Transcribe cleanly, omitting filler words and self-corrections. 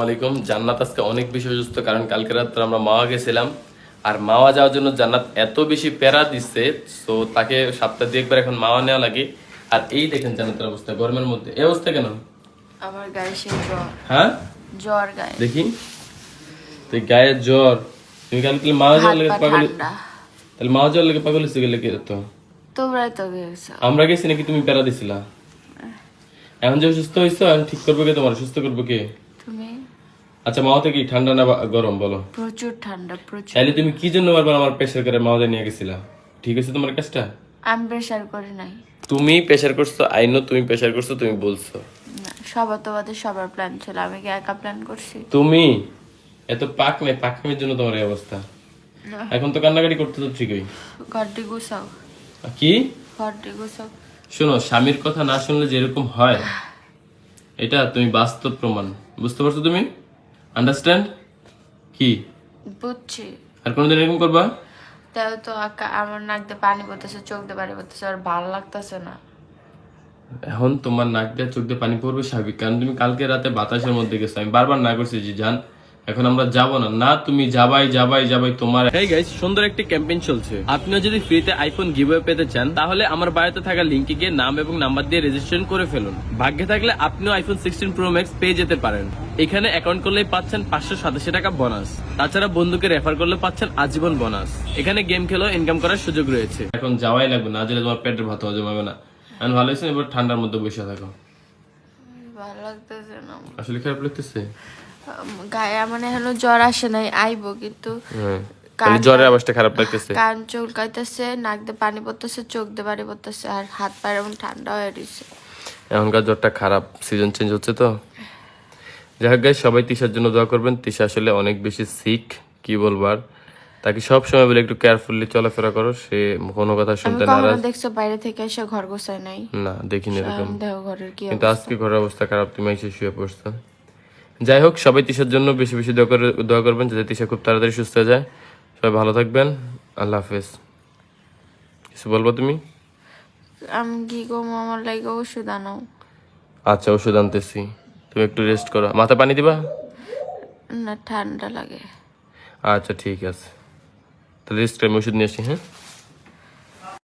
আলাইকুম। জান্নাত আজকে অনেক বেশি অসুস্থ, কারণ কালকে রাত্রে আমরা মাওয়া গেছিলাম। আর মাওয়া যাওয়ার জন্য জান্নাত এত বেশি প্যারা দিচ্ছে, তো তাকে সপ্তাহে 2 একবার এখন মাওয়া নেওয়া লাগে। আর এই দেখেন জান্নাতের অবস্থা, গরমের মধ্যে এই অবস্থা কেন? আমার গায়ে সেই জ্বর। হ্যাঁ, জ্বর গায়ে। দেখি তুই গায়ে জ্বর, তুমি কালকে মাওয়া যাওয়ার লেগে পাগল, তাহলে মাওয়া যাওয়ার লেগে পাগল হচ্ছে গেলে কি তো? তোমরাই তো গেছো। আমরা গেছি নাকি তুমি প্যারা দিছিলা? এখন যে সুস্থ হয়েছো, এখন ঠিক করবো কে? তোমার সুস্থ করবো কে? তুমি। আচ্ছা, মাওয়াতে কি ঠান্ডা না গরম বলো? প্রচুর ঠান্ডা, প্রচুর। তাহলে তুমি কি জন্য বারবার আমার প্রেসার করে মাওয়া নিয়ে গেছিলা? ঠিক আছে তোমার কাজটা? আমি প্রেশার করি নাই। তুমি প্রেসার করছো, আই নো তুমি প্রেসার করছো, তুমি বলছো। না, সবার তো বাদে সবার প্ল্যান ছিল, আমি কি একা প্ল্যান করছি? তুমি এত পাক নেই, পাকামির জন্য তোমার এই অবস্থা। এখন তো কান্নাকাটি করতে তো ঠিকই। ঘরটি গুছাও। কি? ঘরটি গুছাও। শোনো, স্বামীর কথা না শুনলে যেরকম হয়, এটা তুমি বাস্তব প্রমাণ। বুঝতে পারছো তুমি? আন্ডারস্ট্যান্ড? কি বুঝছি। আর কোনোদিন এরকম করবা? তাও তো আমার নাক দিয়ে পানি পড়তেছে, চোখ দিয়ে পানি পড়তেছে, আর ভালো লাগতেছে না। এখন তোমার নাক দিয়ে চোখ দিয়ে পানি পড়বে স্বাভাবিক, কারণ তুমি কালকে রাতে বাতাসের মধ্যে গেছো। আমি বারবার না করছি যে জান এখন আমরা যাব না, না তুমি যাবাই যাবাই যাবাই তোমার। হেই গাইস, সুন্দর একটি ক্যাম্পেইন চলছে। আপনিও যদি ফ্রিতে আইফোন গিভঅ্যাওয়ে পেতে চান, তাহলে আমার বায়োতে থাকা লিংকে গিয়ে নাম এবং নাম্বার দিয়ে রেজিস্ট্রেশন করে ফেলুন। ভাগ্যে থাকলে আপনিও আইফোন 16 প্রো ম্যাক্স পেয়ে যেতে পারেন। এখানে অ্যাকাউন্ট করলেই পাচ্ছেন 587 টাকা বোনাস। তাছাড়া বন্ধুকে রেফার করলে পাচ্ছেন আজীবন বোনাস। এখানে গেম খেলেও ইনকাম করার সুযোগ রয়েছে। এখন যাওয়াই লাগবে, না গেলে তোমার পেটের ভাত হজম হবে না। এখন ভালো হয়েছে, এবার ঠান্ডার মধ্যে বসে থাকো। ভালো লাগতেছে না। আসলে খারাপ লাগতেছে? গায়ে মানে এখনো জ্বর আসে নাই, আইবো কিন্তু। জ্বরের অবস্থা খারাপ লাগতেছে, কান চুলকাইতেছে, নাক দিয়ে পানি পড়তেছে, চোখ দিয়ে পানি পড়তেছে, আর হাত পায়ের এমন ঠান্ডা হয়ে গেছে। এখনকার জ্বরটা খারাপ, সিজন চেঞ্জ হচ্ছে তো। যাই হোক গাইস, সবাই তিশার জন্য দোয়া করবেন। তিশা আসলে অনেক বেশি সিক, কি বলবার। তাকে সব সময় বলে একটু কেয়ারফুলি চলাফেরা করো, সে কোনো কথা শুনতে নারাজ। দেখছো বাইরে থেকে এসে ঘর গোছায় নাই? না, দেখিনি এরকম। দেখো ঘরের কি কিন্তু আজকে ঘরের অবস্থা খারাপ, তুমি এসে শুয়ে পড়ছো। যাই হোক, সবাই তিশার জন্য বেশি বেশি দোয়া করবেন, যাতে তিশা খুব তাড়াতাড়ি সুস্থ হয়ে যায়। সবাই ভালো থাকবেন, আল্লাহ হাফেজ। কিছু বলবো তুমি? আমি কি করবো, আমার লাগে ওষুধ আনো। আচ্ছা, ওষুধ আনতেছি, তুমি একটু রেস্ট করো। মাথা পানি দিবা? না, ঠান্ডা লাগে। আচ্ছা ঠিক আছে, তাহলে রেস্ট করে আমি ওষুধ নিয়ে আসি। হ্যাঁ।